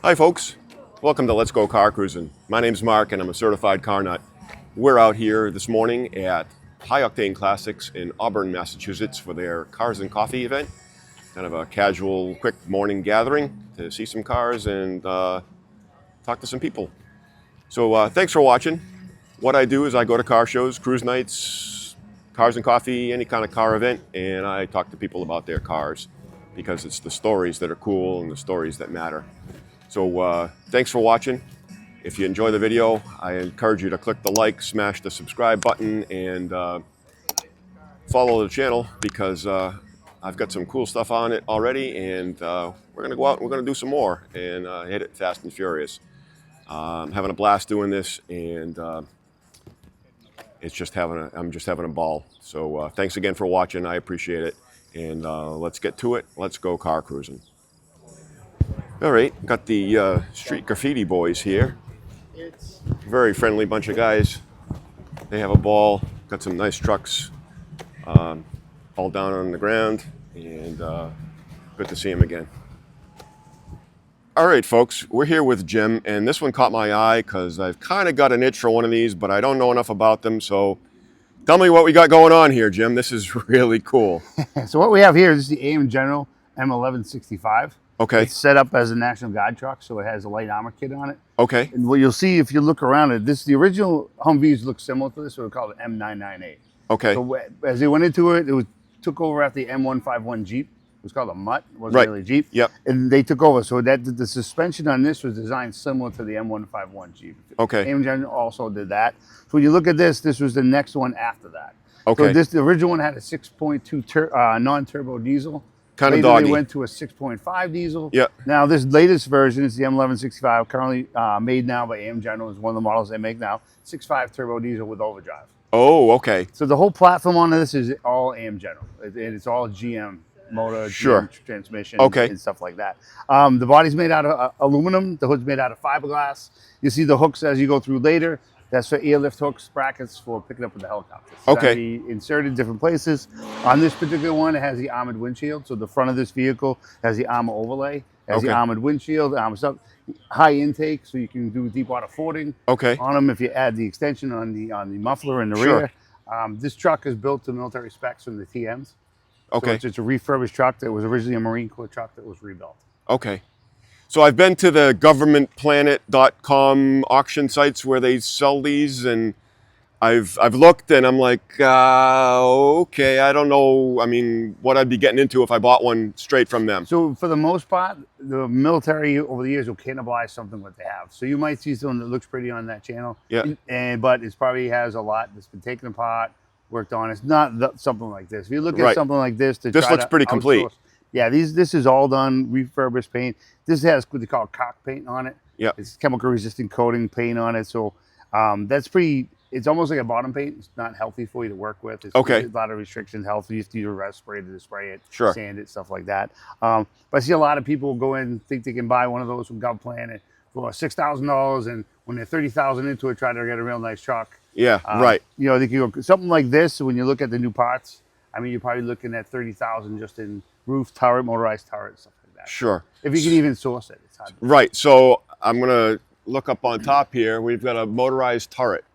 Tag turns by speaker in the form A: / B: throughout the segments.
A: Hi folks, welcome to Let's Go Car Cruising. My name's Mark and I'm a certified car nut. We're out here this morning at High Octane Classics in Auburn, Massachusetts for their Cars and Coffee event. Kind of a casual, quick morning gathering to see some cars and talk to some people. So thanks for watching. What I do is I go to car shows, cruise nights, cars and coffee, any kind of car event, and I talk to people about their cars because it's the stories that are cool and the stories that matter. So thanks for watching. If you enjoy the video, I encourage you to click the like, smash the subscribe button, and follow the channel because I've got some cool stuff on it already, and we're gonna go out and we're gonna do some more and hit it fast and furious. I'm having a blast doing this, and I'm just having a ball. So thanks again for watching. I appreciate it, and let's get to it. Let's go car cruising. All right, got the Street Graffiti boys here. Very friendly bunch of guys. They have a ball. Got some nice trucks all down on the ground, and good to see them again. All right, folks, we're here with Jim, and this one caught my eye because I've kind of got an itch for one of these, but I don't know enough about them. So tell me what we got going on here, Jim. This is really cool.
B: So what we have here is the AM General M1165.
A: Okay.
B: It's set up as a National Guard truck, so it has a light armor kit on it.
A: Okay.
B: And what you'll see if you look around it, the original Humvees look similar to this, so we call it M998.
A: Okay.
B: So as they went into it, took over after the M151 Jeep. It was called a Mutt. It wasn't really a Jeep.
A: Yep.
B: And they took over. So the suspension on this was designed similar to the M151 Jeep.
A: Okay.
B: AM General also did that. So when you look at this was the next one after that.
A: Okay.
B: So the original one had a 6.2 non-turbo diesel.
A: Kind of
B: Later
A: doggy.
B: they went to a 6.5 diesel.
A: Yeah.
B: Now this latest version is the M1165, currently made now by AM General. Is one of the models they make now. 6.5 turbo diesel with overdrive.
A: Oh, okay.
B: So the whole platform on this is all AM General. It's all GM motor,
A: Sure.
B: GM transmission,
A: Okay.
B: and stuff like that. The body's made out of aluminum. The hood's made out of fiberglass. You see the hooks as you go through later. That's for airlift hooks, brackets for picking up with the helicopters. So
A: Okay.
B: be inserted different places. On this particular one, it has the armored windshield. So the front of this vehicle has the armor overlay, has the armored windshield, armor stuff, high intake, so you can do deep water fording.
A: Okay.
B: On them if you add the extension on the muffler in the
A: Sure.
B: rear. This truck is built to military specs from the TMs.
A: Okay.
B: So it's a refurbished truck that was originally a Marine Corps truck that was rebuilt.
A: Okay. So I've been to the governmentplanet.com auction sites where they sell these, and I've looked, and I'm like, okay, I don't know. I mean, what I'd be getting into if I bought one straight from them.
B: So for the most part, the military over the years will cannibalize something what they have. So you might see something that looks pretty on that channel, but it probably has a lot that's been taken apart, worked on. It's not something like this. If you look at something like this,
A: this looks pretty complete.
B: Yeah, this is all done refurbished paint. This has what they call cock paint on it.
A: Yeah,
B: it's chemical resistant coating paint on it. So that's pretty. It's almost like a bottom paint. It's not healthy for you to work with. It's a lot of restrictions. Healthy. You have to use a respirator to spray it, sand it, stuff like that. But I see a lot of people go in and think they can buy one of those from GovPlan for $6,000, and when they're $30,000 into it, try to get a real nice truck.
A: Yeah, right.
B: You know, they can go something like this. When you look at the new parts, I mean, you're probably looking at $30,000 just in roof, turret, motorized turret, stuff like that.
A: Sure.
B: If you can even source it, it's hard.
A: Right. So I'm gonna look up on top here. We've got a motorized turret.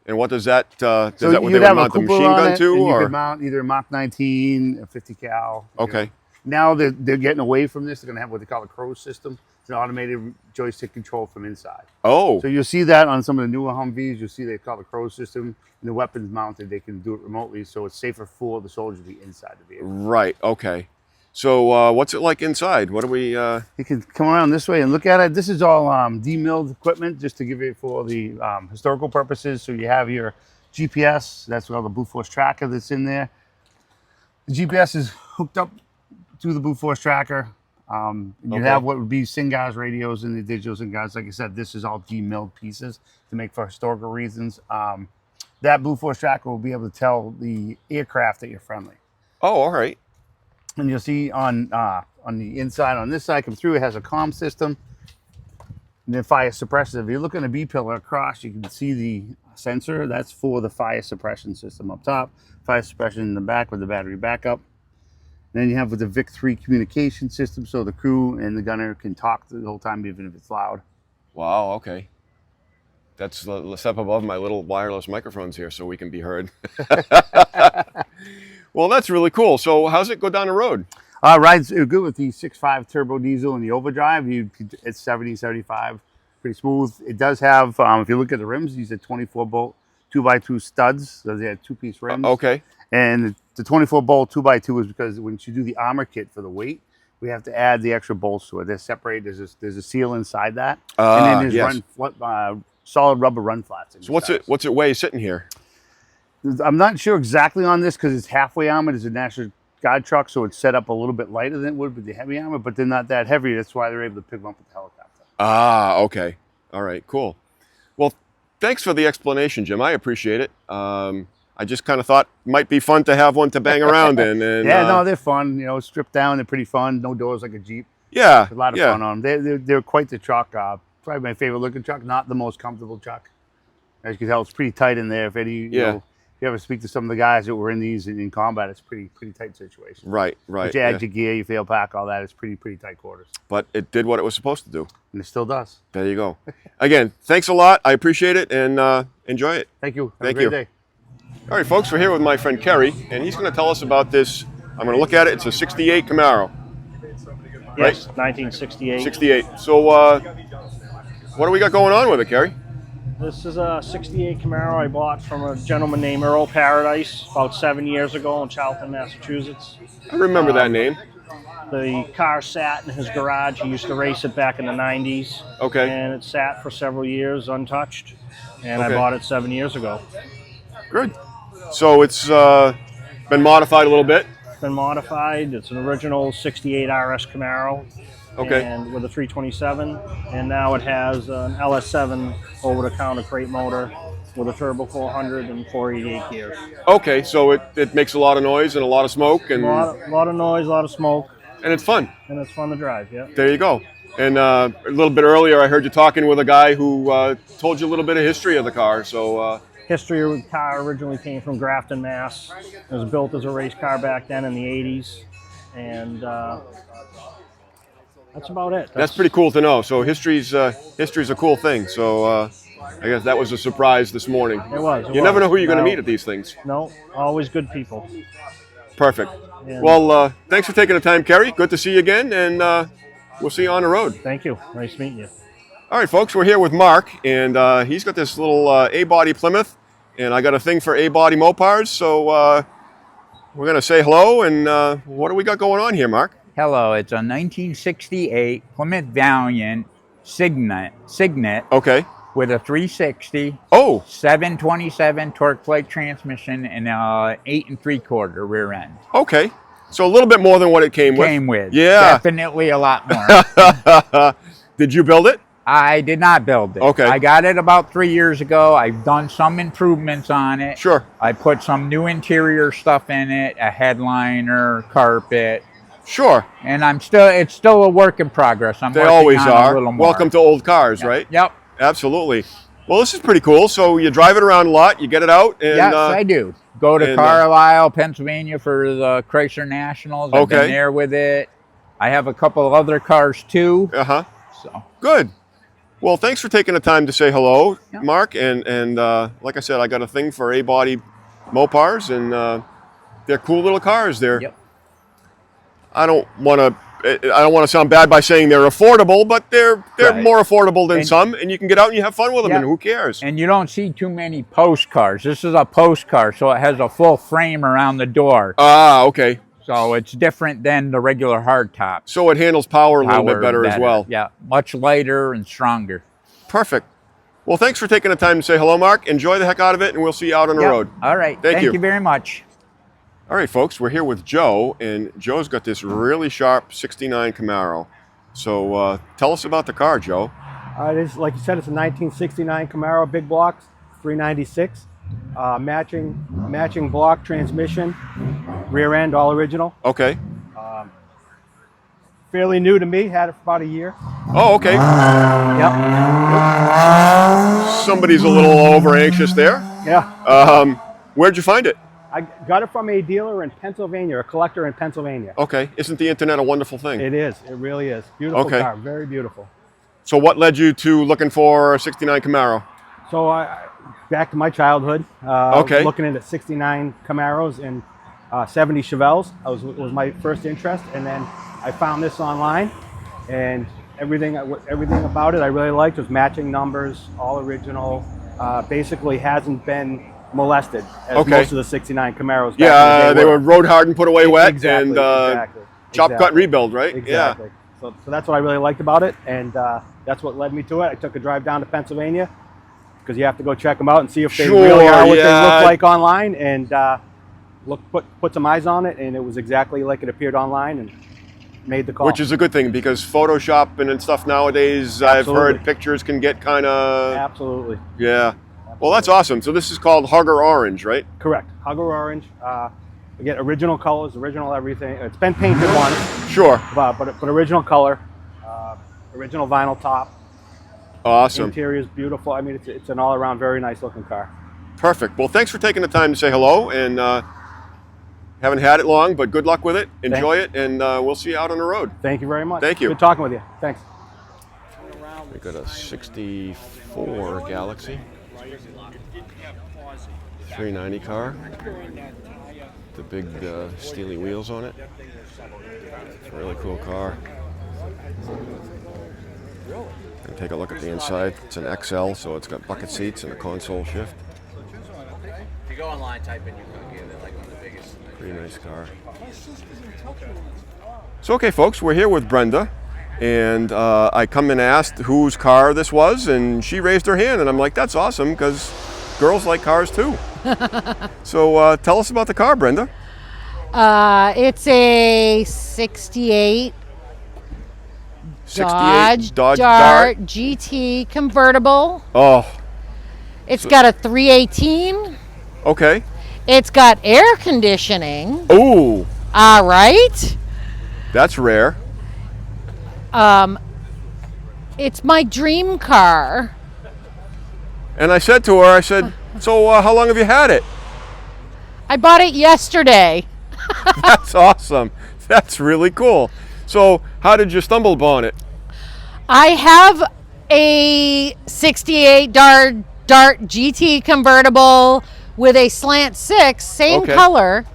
A: And what does that? Does that what they would mount the machine gun to,
B: or you
A: or
B: could mount either a Mach 19, a 50 cal.
A: Okay.
B: Now they're getting away from this. They're going to have what they call a Crow system. It's an automated joystick control from inside.
A: Oh.
B: So you'll see that on some of the newer Humvees. You'll see they call the Crow system. And the weapons mounted, they can do it remotely, so it's safer for the soldier to be inside the vehicle.
A: Right. Okay. So what's it like inside? What do we?
B: You can come around this way and look at it. This is all demilled equipment, just to give it for the historical purposes. So you have your GPS. That's all the Blue Force tracker that's in there. The GPS is hooked up to the Blue Force tracker. You have what would be SINGAS radios and the digital SINGAS. Like I said, this is all demilled pieces to make for historical reasons. That Blue Force tracker will be able to tell the aircraft that you're friendly.
A: Oh, all right.
B: And you'll see on the inside, on this side, come through, it has a comm system. And then fire suppression. If you look on the B pillar across, you can see the sensor. That's for the fire suppression system up top. Fire suppression in the back with the battery backup. Then you have with the VIC-3 communication system, so the crew and the gunner can talk the whole time, even if it's loud.
A: Wow, okay. That's a step above my little wireless microphones here, so we can be heard. Well, that's really cool. So how's it go down the road?
B: Rides good with the 6.5 turbo diesel and the overdrive. It's 70, 75, pretty smooth. It does have, if you look at the rims, these are 24 bolt 2x2 studs. So they have two-piece rims.
A: Okay.
B: And the 24 bolt 2x2 is because when you do the armor kit for the weight, we have to add the extra bolts to it. They're separated. There's a seal inside that, and then there's
A: yes.
B: Solid rubber run flats.
A: So what's it weigh sitting here?
B: I'm not sure exactly on this because it's halfway armored. It's a National Guard truck, so it's set up a little bit lighter than it would with the heavy armor, but they're not that heavy. That's why they're able to pick them up with the helicopter.
A: Ah, okay. All right, cool. Well, thanks for the explanation, Jim. I appreciate it. I just kind of thought it might be fun to have one to bang around in. And,
B: yeah, no, they're fun. You know, stripped down, they're pretty fun. No doors like a Jeep.
A: Yeah,
B: a lot of fun on them. They're quite the truck. Probably my favorite looking truck. Not the most comfortable truck. As you can tell, it's pretty tight in there. If you know, if you ever speak to some of the guys that were in these in combat, it's pretty tight situation.
A: Right.
B: But you add your gear, your fail pack, all that. It's pretty tight quarters.
A: But it did what it was supposed to do.
B: And it still does.
A: There you go. Again, thanks a lot. I appreciate it and enjoy it.
B: Thank you.
A: Thank
B: Have a
A: you.
B: great day.
A: All right, folks, we're here with my friend Kerry, and he's going to tell us about this. I'm going to look at it. It's a 68 Camaro.
C: Yes, 1968.
A: 68. So what do we got going on with it, Kerry?
C: This is a 68 Camaro I bought from a gentleman named Earl Paradise about 7 years ago in Charlton, Massachusetts.
A: I remember that name.
C: The car sat in his garage. He used to race it back in the 90s.
A: Okay.
C: And it sat for several years untouched. And
A: Okay.
C: I bought it 7 years ago.
A: Good. So it's been modified a little bit.
C: It's been modified. It's an original 68 RS Camaro.
A: Okay.
C: And with a 327. And now it has an LS7 over-the-counter crate motor with a turbo 400 and 488 gears.
A: Okay, so it makes a lot of noise and a lot of smoke and
C: A lot of noise, a lot of smoke.
A: And it's fun.
C: And it's fun to drive, yeah.
A: There you go. And a little bit earlier, I heard you talking with a guy who told you a little bit of history of the car. So
C: history of the car originally came from Grafton, Mass. It was built as a race car back then in the 80s. And that's about it.
A: That's pretty cool to know. So history's a cool thing. So I guess that was a surprise this morning.
C: It was.
A: You never know who you're going to meet at these things.
C: No, always good people.
A: Perfect.
C: And
A: well, thanks for taking the time, Kerry. Good to see you again, and we'll see you on the road.
C: Thank you. Nice meeting you.
A: All right, folks, we're here with Mark, and he's got this little A-body Plymouth, and I got a thing for A-body Mopars, so we're going to say hello, and what do we got going on here, Mark?
D: Hello, it's a 1968 Plymouth Valiant Signet
A: Okay.
D: with a 360,
A: Oh,
D: 727 torque plate transmission, and a 8 3/4 rear end.
A: okay. So a little bit more than what it came with.
D: Came with.
A: Yeah.
D: Definitely a lot more.
A: Did you build it?
D: I did not build it.
A: Okay.
D: I got it about 3 years ago. I've done some improvements on it.
A: Sure.
D: I put some new interior stuff in it, a headliner, carpet.
A: Sure.
D: And it's still a work in progress. I'm
A: They
D: working
A: always
D: on
A: are.
D: a little more.
A: Welcome to old cars, right?
D: Yep.
A: Absolutely. Well, this is pretty cool. So you drive it around a lot, you get it out, and
D: Yes, I do. Go to
A: and,
D: Carlisle, Pennsylvania for the Chrysler Nationals. I've
A: Okay.
D: been there with it. I have a couple of other cars too. So
A: Good. Well, thanks for taking the time to say hello,
D: Yeah.
A: Mark. And like I said, I got a thing for A-body Mopars, and they're cool little cars.
D: Yep.
A: I don't want to sound bad by saying they're affordable, but they're
D: Right.
A: more affordable than
D: And-
A: some, and you can get out and you have fun with them,
D: Yeah.
A: and who cares?
D: and you don't see too many post cars. This is a post car, so it has a full frame around the door.
A: Ah, okay.
D: So it's different than the regular hardtop.
A: So it handles power a little bit better as well.
D: Yeah, much lighter and stronger.
A: Perfect. Well, thanks for taking the time to say hello, Mark. Enjoy the heck out of it, and we'll see you out on the
D: Yep.
A: road.
D: All right.
A: Thank you.
D: you very much.
A: All right, folks, we're here with Joe, and Joe's got this really sharp 69 Camaro. So tell us about the car, Joe.
E: It is, like you said, it's a 1969 Camaro, big blocks, 396, matching block transmission, rear end, all original.
A: Okay.
E: Fairly new to me, had it for about a year.
A: Oh, okay.
E: Yep.
A: Somebody's a little over anxious there.
E: Yeah.
A: Where'd you find it?
E: I got it from a dealer in Pennsylvania, a collector in Pennsylvania.
A: Okay. Isn't the internet a wonderful thing?
E: It is. It really is. Beautiful
A: Okay.
E: car. Very beautiful.
A: So what led you to looking for a 69 Camaro?
E: So back to my childhood.
A: Okay.
E: Looking into 69 Camaros and 70 Chevelles was my first interest, and then I found this online, and everything about it I really liked. Was matching numbers, all original. Basically hasn't been molested as
A: Okay.
E: most of the 69 Camaros. Back
A: Yeah,
E: in the day
A: they were road hardened, put away wet,
E: Exactly,
A: and
E: exactly,
A: chop, cut,
E: exactly.
A: rebuild, right?
E: Exactly. So that's what I really liked about it, and that's what led me to it. I took a drive down to Pennsylvania because you have to go check them out and see if they
A: Sure,
E: really are what they
A: yeah.
E: look like online, and put some eyes on it, and it was exactly like it appeared online, and made the call.
A: Which is a good thing because Photoshop and stuff nowadays, I've
E: Absolutely.
A: heard pictures can get kind of,
E: Absolutely.
A: yeah. Well, that's awesome. So this is called Hugger Orange, right?
E: Correct. Hugger Orange. Again, original colors, original everything. It's been painted once,
A: Sure.
E: but original color, original vinyl top.
A: Awesome.
E: Interior is beautiful. I mean, it's an all-around very nice looking car.
A: Perfect. Well, thanks for taking the time to say hello, and haven't had it long, but good luck with it. Enjoy it, and we'll see you out on the road.
E: Thank you very much.
A: Thank you.
E: Good talking with you. Thanks.
A: We got a 64 Galaxy 390 car. The big steely wheels on it. It's a really cool car. And take a look at the inside. It's an XL, so it's got bucket seats and a console shift.
F: If you go online, type in your cookie, they're like one of the biggest.
A: Pretty nice car. So, okay, folks, we're here with Brenda, and I come and asked whose car this was, and she raised her hand, and I'm like, that's awesome, because girls like cars too. So, tell us about the car, Brenda.
G: It's a 68
A: 68 Dodge
G: Dart GT convertible.
A: Oh,
G: It's got a 318.
A: okay.
G: It's got air conditioning.
A: Ooh,
G: All right.
A: that's rare.
G: It's my dream car.
A: And I said to her, so how long have you had it?
G: I bought it yesterday.
A: That's awesome. That's really cool. So, how did you stumble upon it?
G: I have a 68 Dart GT convertible with a slant 6, same
A: Okay.
G: color.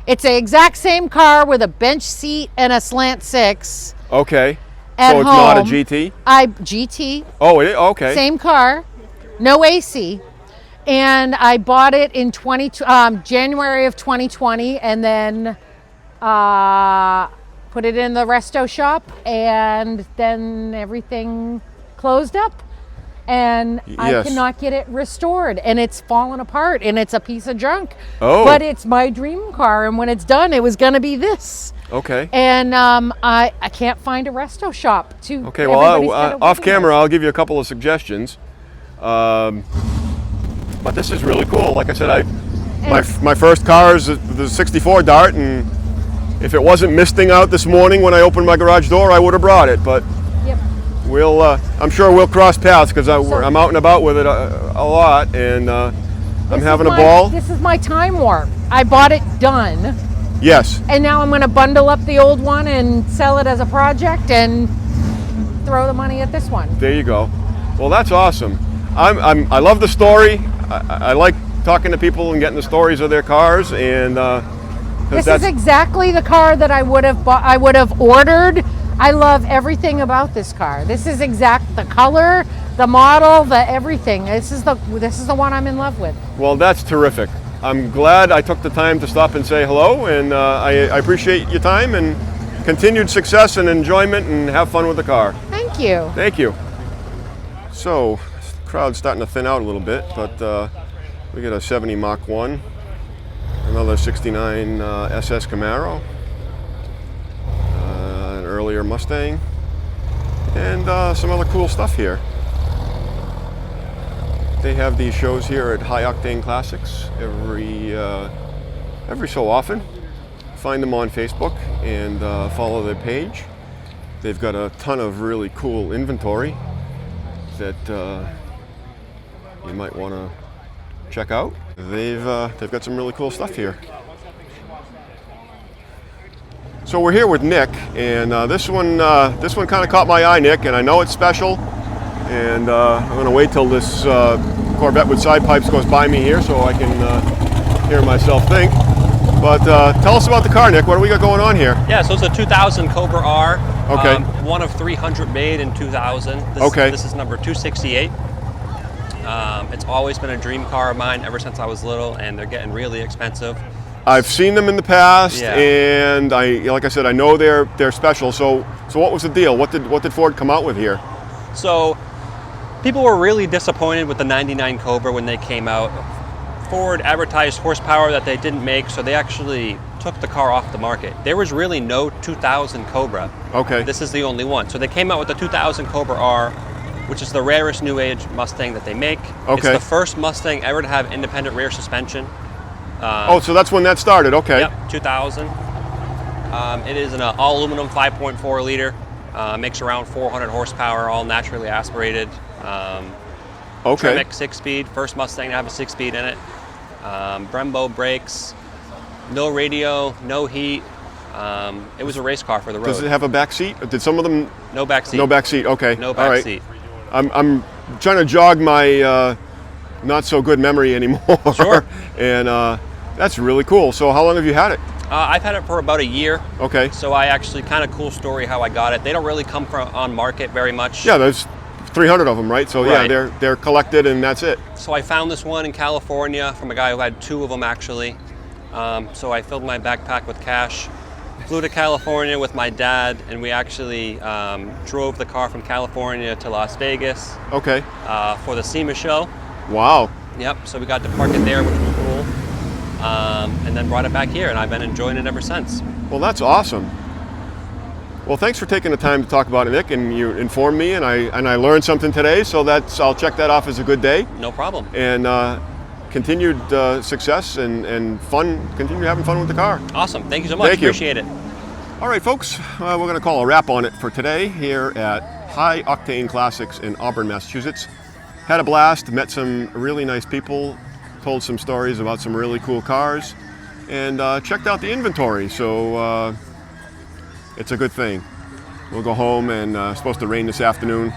G: It's the exact same car with a bench seat and a slant 6.
A: Okay.
G: At
A: So it's not a
G: home.
A: GT?
G: GT,
A: Oh, it is? Okay.
G: same car, no AC. And I bought it in January of 2020, and then put it in the resto shop, and then everything closed up. And I
A: Yes.
G: cannot get it restored, and it's fallen apart, and it's a piece of junk.
A: Oh.
G: But it's my dream car, and when it's done, it was going to be this.
A: Okay.
G: And I can't find a resto shop to.
A: Okay, well,
G: everybody's got a
A: off
G: waiting
A: camera,
G: list.
A: I'll give you a couple of suggestions. But this is really cool. Like I said, my first car is the 64 Dart, and if it wasn't misting out this morning when I opened my garage door, I would have brought it. But
G: Yep.
A: I'm sure we'll cross paths because I'm out and about with it a lot, and I'm
G: This
A: having
G: is
A: a ball.
G: This is my time warp. I bought it done,
A: Yes.
G: and now I'm going to bundle up the old one and sell it as a project and throw the money at this one.
A: There you go. Well, that's awesome. I love the story. I like talking to people and getting the stories of their cars, and 'cause
G: This is exactly the car that I would have bought. I would have ordered. I love everything about this car. This is the color, the model, the everything. This is the one I'm in love with.
A: Well, that's terrific. I'm glad I took the time to stop and say hello, and I appreciate your time and continued success and enjoyment, and have fun with the car.
G: Thank you.
A: Thank you. So, the crowd's starting to thin out a little bit, but we got a 70 Mach 1, another 69 SS Camaro, an earlier Mustang, and some other cool stuff here. They have these shows here at High Octane Classics every so often. Find them on Facebook and follow their page. They've got a ton of really cool inventory that you might want to check out. They've got some really cool stuff here. So we're here with Nick, and this one kind of caught my eye, Nick, and I know it's special. And I'm going to wait till this Corvette with side pipes goes by me here so I can hear myself think. But tell us about the car, Nick. What do we got going on here?
H: Yeah, so it's a 2000 Cobra R.
A: Okay.
H: One of 300 made in 2000. This is number 268. It's always been a dream car of mine ever since I was little, and they're getting really expensive.
A: I've seen them in the past,
H: Yeah.
A: and like I said, I know they're special. So what was the deal? What did Ford come out with here?
H: So people were really disappointed with the 99 Cobra when they came out. Ford advertised horsepower that they didn't make, so they actually took the car off the market. There was really no 2000 Cobra.
A: Okay.
H: This is the only one. So they came out with the 2000 Cobra R, which is the rarest new age Mustang that they make.
A: Okay.
H: It's the first Mustang ever to have independent rear suspension.
A: So that's when that started. Okay.
H: Yep, 2000. It is an all aluminum 5.4 liter. Makes around 400 horsepower, all naturally aspirated.
A: Okay.
H: Tremec 6-speed, first Mustang to have a 6-speed in it. Brembo brakes, no radio, no heat. It was a race car for the road.
A: Does it have a back seat? Did some of them?
H: No back seat.
A: No back seat. Okay.
H: No
A: All
H: back
A: right.
H: seat.
A: I'm trying to jog my not so good memory anymore.
H: Sure.
A: And that's really cool. So how long have you had it?
H: I've had it for about a year.
A: Okay.
H: So I actually, kind of cool story how I got it. They don't really come on market very much.
A: Yeah, there's 300 of them, right? So
H: Right.
A: yeah, they're collected, and that's it.
H: So I found this one in California from a guy who had 2 of them actually. So I filled my backpack with cash, flew to California with my dad, and we actually drove the car from California to Las Vegas
A: Okay.
H: for the SEMA show.
A: Wow.
H: Yep, so we got to park it there, which was cool. And then brought it back here, and I've been enjoying it ever since.
A: Well, that's awesome. Well, thanks for taking the time to talk about it, Nick, and you informed me, and I learned something today. So I'll check that off as a good day.
H: No problem.
A: And continued success and fun. Continue having fun with the car.
H: Awesome. Thank you so much.
A: Thank you.
H: Appreciate it.
A: All right, folks, we're going to call a wrap on it for today here at High Octane Classics in Auburn, Massachusetts. Had a blast, met some really nice people, told some stories about some really cool cars, and checked out the inventory. So it's a good thing. We'll go home, and it's supposed to rain this afternoon.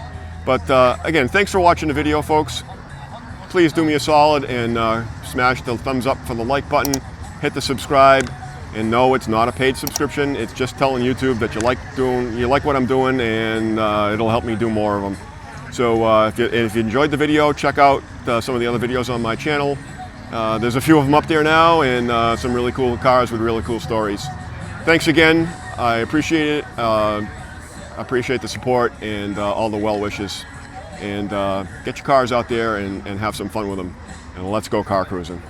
A: But again, thanks for watching the video, folks. Please do me a solid and smash the thumbs up for the like button, hit the subscribe, and no, it's not a paid subscription. It's just telling YouTube that you like what I'm doing, and it'll help me do more of them. So if you enjoyed the video, check out some of the other videos on my channel. There's a few of them up there now, and some really cool cars with really cool stories. Thanks again. I appreciate it. I appreciate the support and all the well wishes. And get your cars out there and have some fun with them. And let's go car cruising.